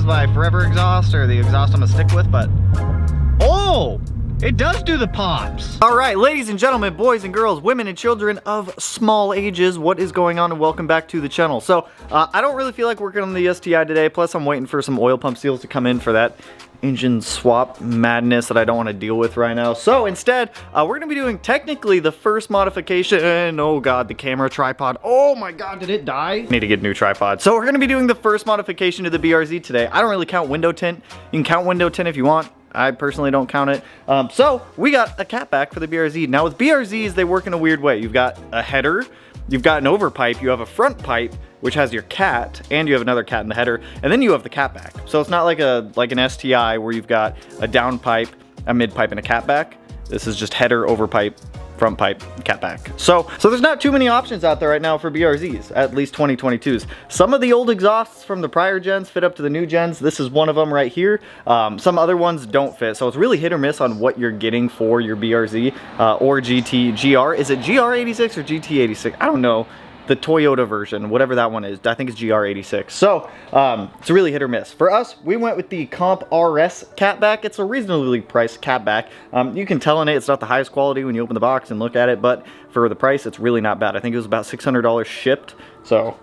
by Forever Exhaust, or the exhaust I'm gonna stick with, but oh, it does do the pops. All right, ladies and gentlemen, boys and girls, women and children of small ages, what is going on, and welcome back to the channel. So I don't really feel like working on the STI today, plus I'm waiting for some oil pump seals to come in for that engine swap madness that I don't want to deal with right now. So instead, we're gonna be doing technically the first modification. Oh god, the camera tripod. Oh my god, did it die? Need to get a new tripod. So we're gonna be doing the first modification to the BRZ today. I don't really count window tint. You can count window tint if you want. I personally don't count it. So we got a catback for the BRZ. Now with BRZs, they work in a weird way. You've got a header, you've got an overpipe, you have a front pipe, which has your cat, and you have another cat in the header, and then you have the catback. So it's not like an STI where you've got a down pipe, a mid pipe, and a catback. This is just header, overpipe, front pipe, catback. So there's not too many options out there right now for BRZs, at least 2022s. Some of the old exhausts from the prior gens fit up to the new gens. This is one of them right here. Some other ones don't fit, so it's really hit or miss on what you're getting for your BRZ or GR. Is it GR86 or GT86? I don't know. The Toyota version, whatever that one is. I think it's GR86. So it's really hit or miss. For us, we went with the Comp RS catback. It's a reasonably priced catback. You can tell in it, it's not the highest quality when you open the box and look at it, but for the price, it's really not bad. I think it was about $600 shipped, so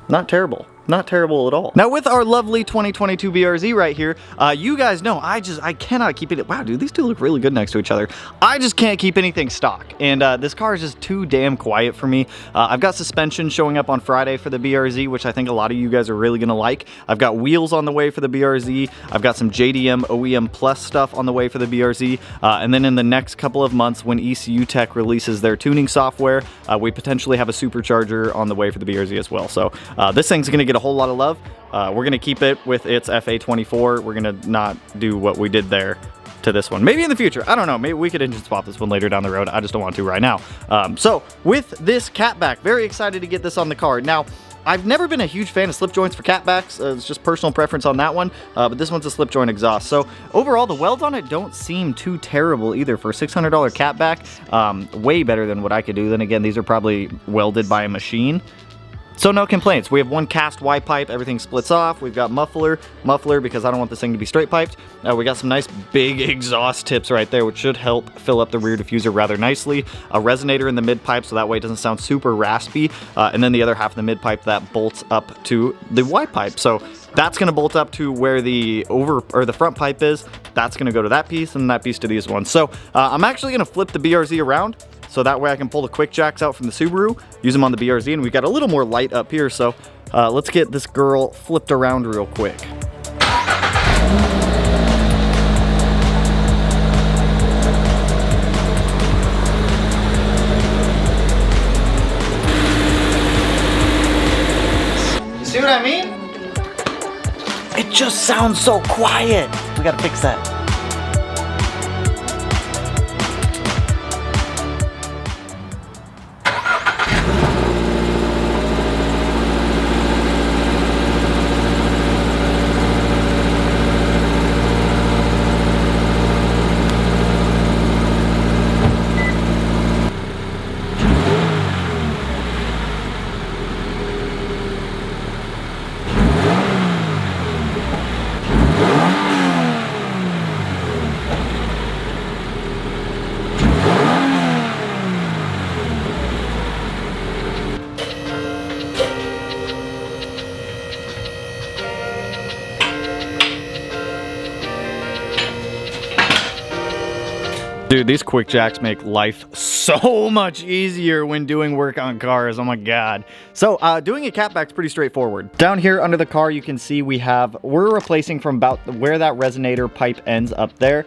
not terrible. Not terrible at all. Now with our lovely 2022 BRZ right here, you guys know I cannot keep it. Wow, dude, these two look really good next to each other. I just can't keep anything stock, and this car is just too damn quiet for me. I've got suspension showing up on Friday for the BRZ, which I think a lot of you guys are really gonna like. I've got wheels on the way for the BRZ. I've got some JDM OEM Plus stuff on the way for the BRZ, and then in the next couple of months when ECU Tech releases their tuning software, we potentially have a supercharger on the way for the BRZ as well. So this thing's gonna get a whole lot of love. We're gonna keep it with its FA24. We're gonna not do what we did there to this one. Maybe in the future, I don't know. Maybe we could engine swap this one later down the road. I just don't want to right now. So with this catback, very excited to get this on the car. Now, I've never been a huge fan of slip joints for catbacks. It's just personal preference on that one, but this one's a slip joint exhaust. So overall, the welds on it don't seem too terrible either for a $600 catback. Way better than what I could do. Then again, these are probably welded by a machine. So no complaints. We have one cast Y pipe, everything splits off. We've got muffler because I don't want this thing to be straight piped. We got some nice big exhaust tips right there, which should help fill up the rear diffuser rather nicely. A resonator in the mid pipe, so that way it doesn't sound super raspy. And then the other half of the mid pipe that bolts up to the Y pipe. So that's gonna bolt up to where the the front pipe is. That's gonna go to that piece, and that piece to these ones. So I'm actually gonna flip the BRZ around, so that way I can pull the quick jacks out from the Subaru, use them on the BRZ, and we've got a little more light up here, so let's get this girl flipped around real quick. You see what I mean? It just sounds so quiet. We gotta fix that. Dude, these quick jacks make life so much easier when doing work on cars. Oh my god. So doing a catback's pretty straightforward. Down here under the car, you can see we're replacing from about where that resonator pipe ends up there,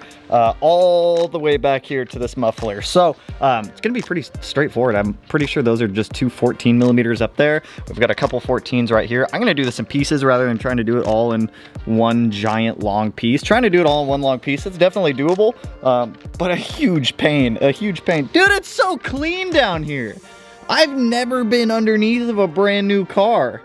all the way back here to this muffler. So it's gonna be pretty straightforward. I'm pretty sure those are just two 14 millimeters up there. We've got a couple 14s right here. I'm gonna do this in pieces rather than trying to do it all in one giant long piece. Trying to do it all in one long piece, it's definitely doable, but a huge pain, Dude, it's so clean down here. I've never been underneath of a brand new car.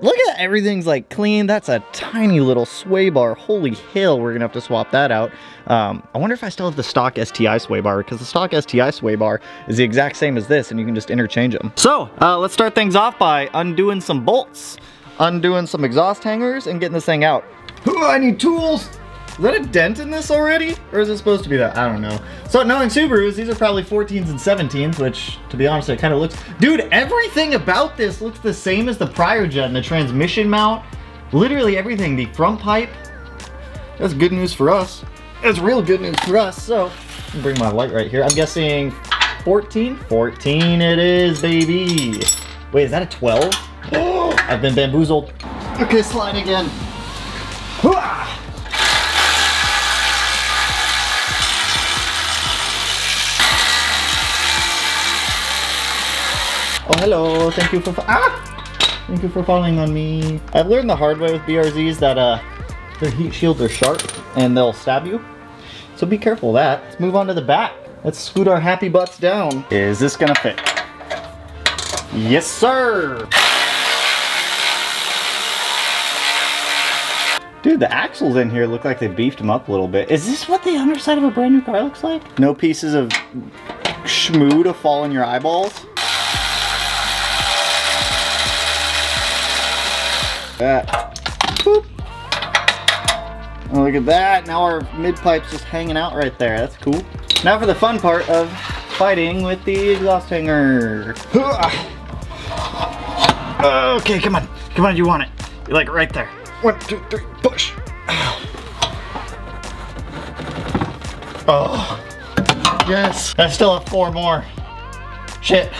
Look at that, everything's like clean. That's a tiny little sway bar. Holy hell, we're gonna have to swap that out. I wonder if I still have the stock STI sway bar, because the stock STI sway bar is the exact same as this, and you can just interchange them. So let's start things off by undoing some bolts, undoing some exhaust hangers, and getting this thing out. Ooh, I need tools. Is that a dent in this already? Or is it supposed to be that? I don't know. So knowing Subarus, these are probably 14s and 17s, which to be honest, it kind of looks, dude, everything about this looks the same as the prior gen. The transmission mount, literally everything, the front pipe. That's good news for us. That's real good news for us. So I'll bring my light right here. I'm guessing 14? 14 it is, baby. Wait, is that a 12? Oh, I've been bamboozled. Okay, slide again. Oh, hello. Thank you for Thank you for falling on me. I've learned the hard way with BRZs that their heat shields are sharp and they'll stab you. So be careful of that. Let's move on to the back. Let's scoot our happy butts down. Is this gonna fit? Yes, sir. Dude, the axles in here look like they beefed them up a little bit. Is this what the underside of a brand new car looks like? No pieces of schmoo to fall in your eyeballs? That. Boop. Oh, look at that. Now our mid-pipe's just hanging out right there. That's cool. Now for the fun part of fighting with the exhaust hanger. Okay, come on. Come on, you want it. You like it right there. 1, 2, 3, push. Oh, yes. I still have 4 more. Shit.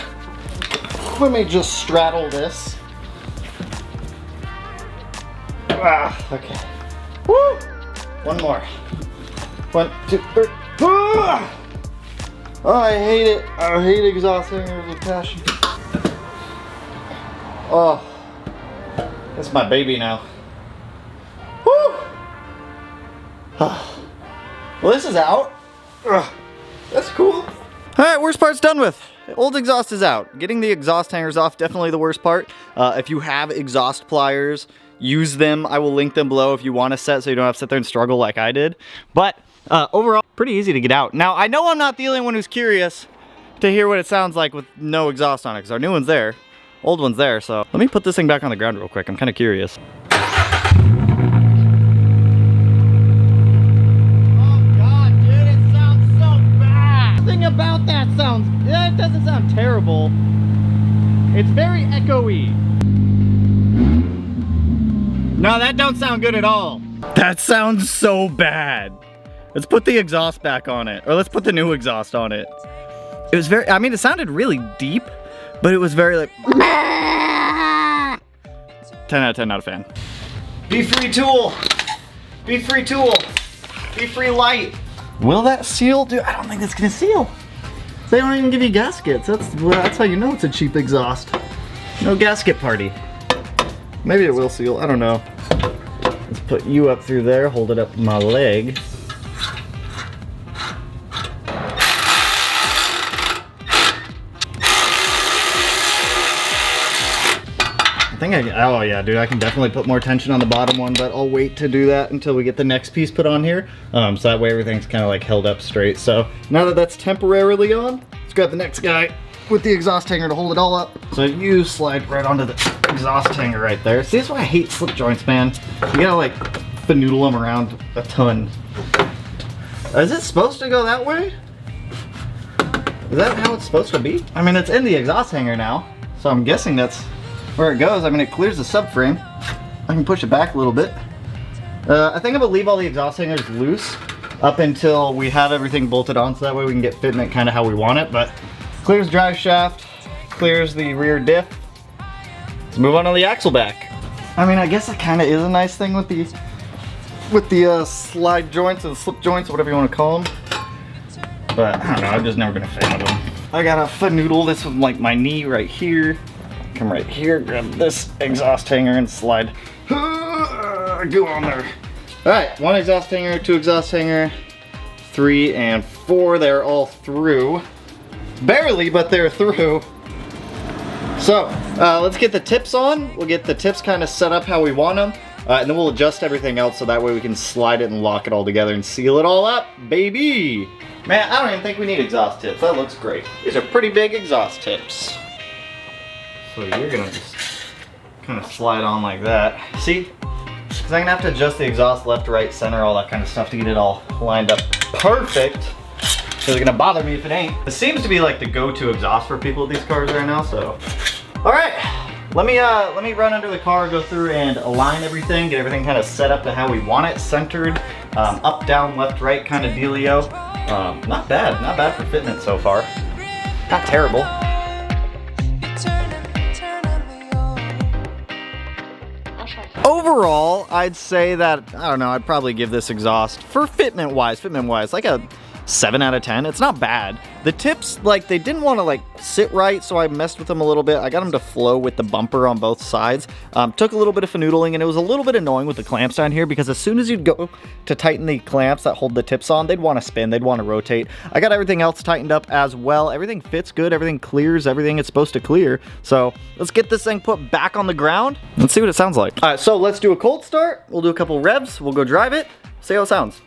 Let me just straddle this. Okay. Woo! 1 more. 1, 2, 3. Oh, I hate it. I hate exhaust hangers with passion. Oh, that's my baby now. Woo! Well, this is out. That's cool. All right, worst part's done with. Old exhaust is out. Getting the exhaust hangers off, definitely the worst part. If you have exhaust pliers, use them. I will link them below if you want to set so you don't have to sit there and struggle like I did. But overall, pretty easy to get out. Now, I know I'm not the only one who's curious to hear what it sounds like with no exhaust on it, because our new one's there, old one's there. So let me put this thing back on the ground real quick. I'm kind of curious. About that it doesn't sound terrible. It's very echoey. No, that don't sound good at all. That sounds so bad. Let's put the exhaust back on it, or let's put the new exhaust on it. It was very, I mean, it sounded really deep, but it was very like 10 out of 10, not a fan. Be free tool. Be free tool. Be free light. Will that seal? Dude, I don't think it's gonna seal. They don't even give you gaskets. That's how you know it's a cheap exhaust. No gasket party. Maybe it will seal, I don't know. Let's put you up through there, hold it up with my leg. I think oh yeah, dude, I can definitely put more tension on the bottom one, but I'll wait to do that until we get the next piece put on here. So that way everything's kind of like held up straight. So now that that's temporarily on, let's grab the next guy with the exhaust hanger to hold it all up. So you slide right onto the exhaust hanger right there. See, that's why I hate slip joints, man. You gotta like fanoodle them around a ton. Is it supposed to go that way? Is that how it's supposed to be? I mean, it's in the exhaust hanger now, so I'm guessing that's where it goes. I mean, it clears the subframe. I can push it back a little bit. I think I'm gonna leave all the exhaust hangers loose up until we have everything bolted on, so that way we can get fitment kind of how we want it. But clears drive shaft, clears the rear diff. Let's move on to the axle back. I mean, I guess that kind of is a nice thing with the slide joints and slip joints, or whatever you want to call them. But I don't know, I've just never been a fan of them. I gotta fanoodle this with like my knee right here. Come right here, grab this exhaust hanger and slide. Go on there. All right, 1 exhaust hanger, 2 exhaust hanger, 3 and 4. They're all through. Barely, but they're through. So let's get the tips on. We'll get the tips kind of set up how we want them. And then we'll adjust everything else so that way we can slide it and lock it all together and seal it all up, baby. Man, I don't even think we need exhaust tips. That looks great. These are pretty big exhaust tips. So you're gonna just kind of slide on like that. See? because I'm gonna have to adjust the exhaust left, right, center, all that kind of stuff to get it all lined up perfect. So it's gonna bother me if it ain't. It seems to be like the go-to exhaust for people with these cars right now, so. All right, let me run under the car, go through and align everything, get everything kind of set up to how we want it, centered, up, down, left, right kind of dealio. Not bad for fitment so far. Not terrible. Overall, I'd say that, I don't know, I'd probably give this exhaust, for fitment wise, like a 7 out of 10. It's not bad. The tips, like, they didn't want to like sit right, so I messed with them a little bit. I got them to flow with the bumper on both sides. Took a little bit of finoodling, and it was a little bit annoying with the clamps down here, because as soon as you'd go to tighten the clamps that hold the tips on, they'd want to spin, they'd want to rotate. I got everything else tightened up as well. Everything fits good, everything clears, everything it's supposed to clear. So let's get this thing put back on the ground. Let's see what it sounds like. All right, so let's do a cold start. We'll do a couple revs. We'll go drive it, see how it sounds.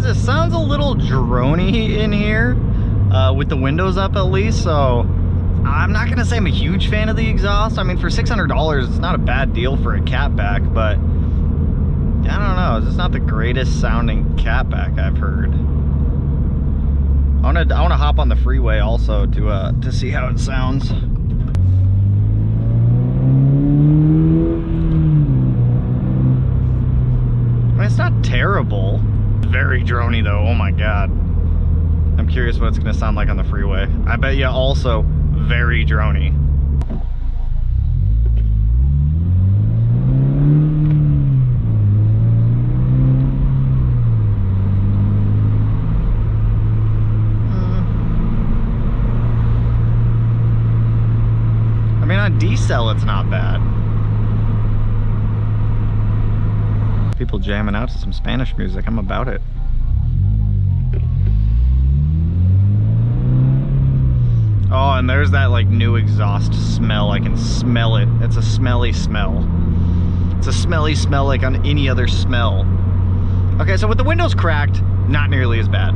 It sounds a little droney in here with the windows up at least, so I'm not gonna say I'm a huge fan of the exhaust. I mean, for $600 it's not a bad deal for a catback, but I don't know, it's just not the greatest sounding catback I've heard. I wanna hop on the freeway also to see how it sounds. I mean, it's not terrible. Very droney though, oh my god. I'm curious what it's gonna sound like on the freeway. I bet you also very droney. I mean, on D-cell it's not bad. People jamming out to some Spanish music. I'm about it. Oh, and there's that like new exhaust smell. I can smell it. It's a smelly smell. It's a smelly smell like on any other smell. Okay, so with the windows cracked, not nearly as bad.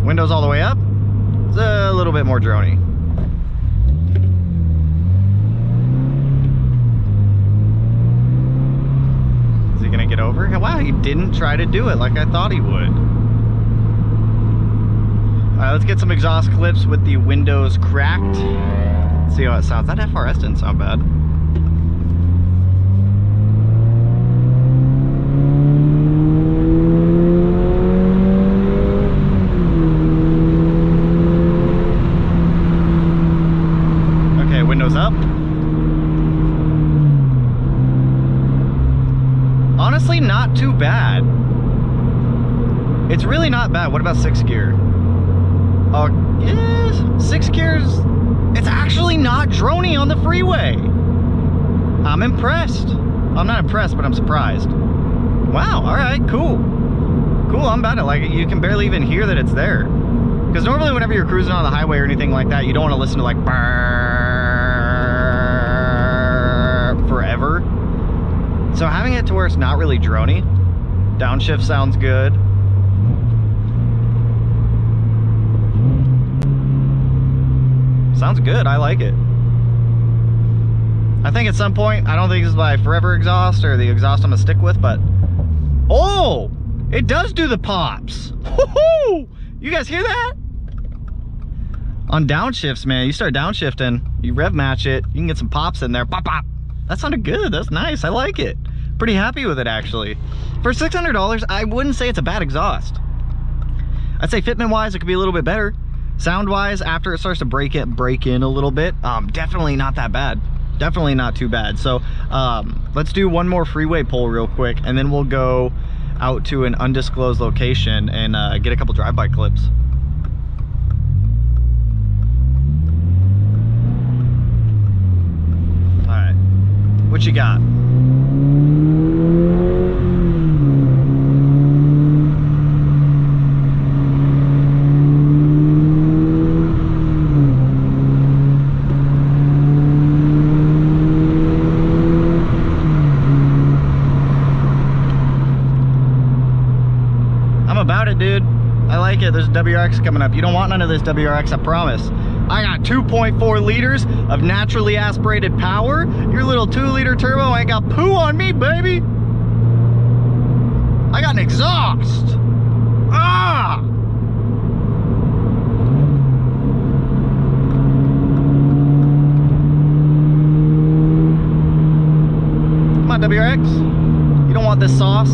Windows all the way up, it's a little bit more droney. Gonna get over? Wow, he didn't try to do it like I thought he would. Alright, let's get some exhaust clips with the windows cracked. Let's see how it sounds. That FRS didn't sound bad. Okay, windows up. Honestly, not too bad. It's really not bad. What about 6th gear? Oh, yeah, 6th gears. It's actually not droney on the freeway. I'm impressed. I'm not impressed, but I'm surprised. Wow, all right, cool. Cool, I'm about it. Like, you can barely even hear that it's there. Because normally whenever you're cruising on the highway or anything like that, you don't want to listen to like forever. So having it to where it's not really droney, downshift sounds good. Sounds good, I like it. I think at some point, I don't think this is my forever exhaust or the exhaust I'm gonna stick with, but oh, it does do the pops. Woohoo! You guys hear that? On downshifts, man, you start downshifting, you rev match it, you can get some pops in there, pop, pop. That sounded good, that's nice, I like it. Pretty happy with it actually. For $600, I wouldn't say it's a bad exhaust. I'd say fitment wise, it could be a little bit better. Sound wise, after it starts to break in a little bit, definitely not that bad. Definitely not too bad. So let's do one more freeway pull real quick, and then we'll go out to an undisclosed location and get a couple drive-by clips. All right, what you got? About it, dude. I like it. There's a WRX coming up. You don't want none of this WRX, I promise. I got 2.4 liters of naturally aspirated power. Your little 2-liter turbo ain't got poo on me, baby. I got an exhaust. Ah! Come on, WRX. You don't want this sauce.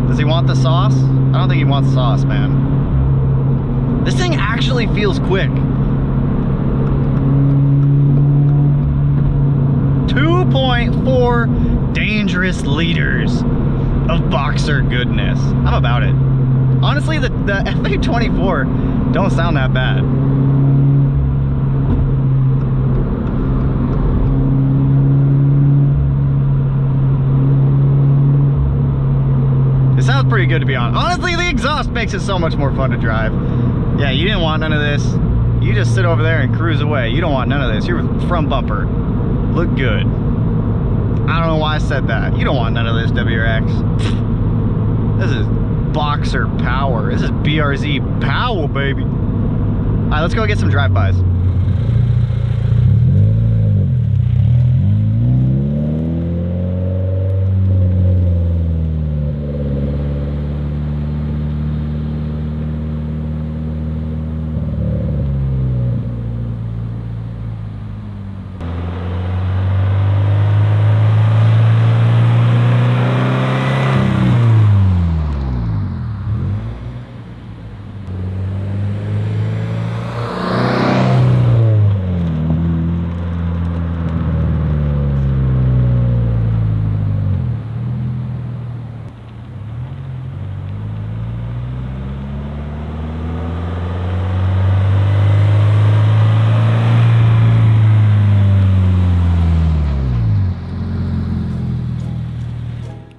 Does he want the sauce? I don't think he wants sauce, man. This thing actually feels quick. 2.4 dangerous liters of boxer goodness. I'm about it. Honestly, the FA24 don't sound that bad. It sounds pretty good, to be honest. Honestly, the exhaust makes it so much more fun to drive. Yeah, you didn't want none of this. You just sit over there and cruise away. You don't want none of this. You're front bumper. Look good. I don't know why I said that. You don't want none of this, WRX. This is boxer power. This is BRZ power, baby. All right, let's go get some drive-bys.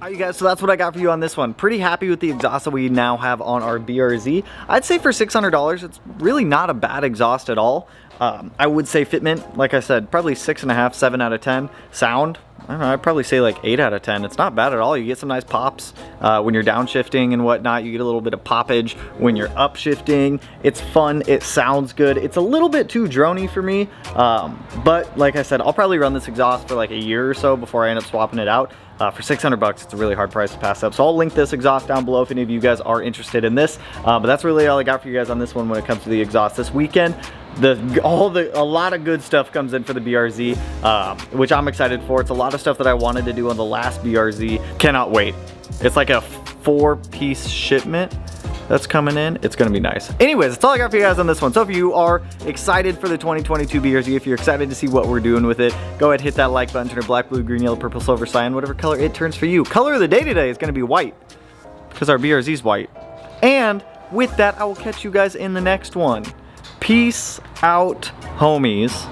You guys, so that's what I got for you on this one. Pretty happy with the exhaust that we now have on our BRZ. I'd say for $600, it's really not a bad exhaust at all. I would say fitment, like I said, probably 6.5, 7 out of 10. Sound, I don't know, I'd probably say like 8 out of 10. It's not bad at all. You get some nice pops when you're downshifting and whatnot. You get a little bit of poppage when you're upshifting. It's fun. It sounds good. It's a little bit too drony for me, but like I said, I'll probably run this exhaust for like a year or so before I end up swapping it out. For 600 bucks, it's a really hard price to pass up. So I'll link this exhaust down below if any of you guys are interested in this. But that's really all I got for you guys on this one when it comes to the exhaust this weekend. A lot of good stuff comes in for the BRZ, which I'm excited for. It's a lot of stuff that I wanted to do on the last BRZ. Cannot wait. It's like a 4-piece shipment that's coming in. It's gonna be nice. Anyways, that's all I got for you guys on this one. So if you are excited for the 2022 BRZ, if you're excited to see what we're doing with it, go ahead, hit that like button, turn it black, blue, green, yellow, purple, silver, cyan, whatever color it turns for you. Color of the day today is gonna be white, because our BRZ is white. And with that, I will catch you guys in the next one. Peace out, homies.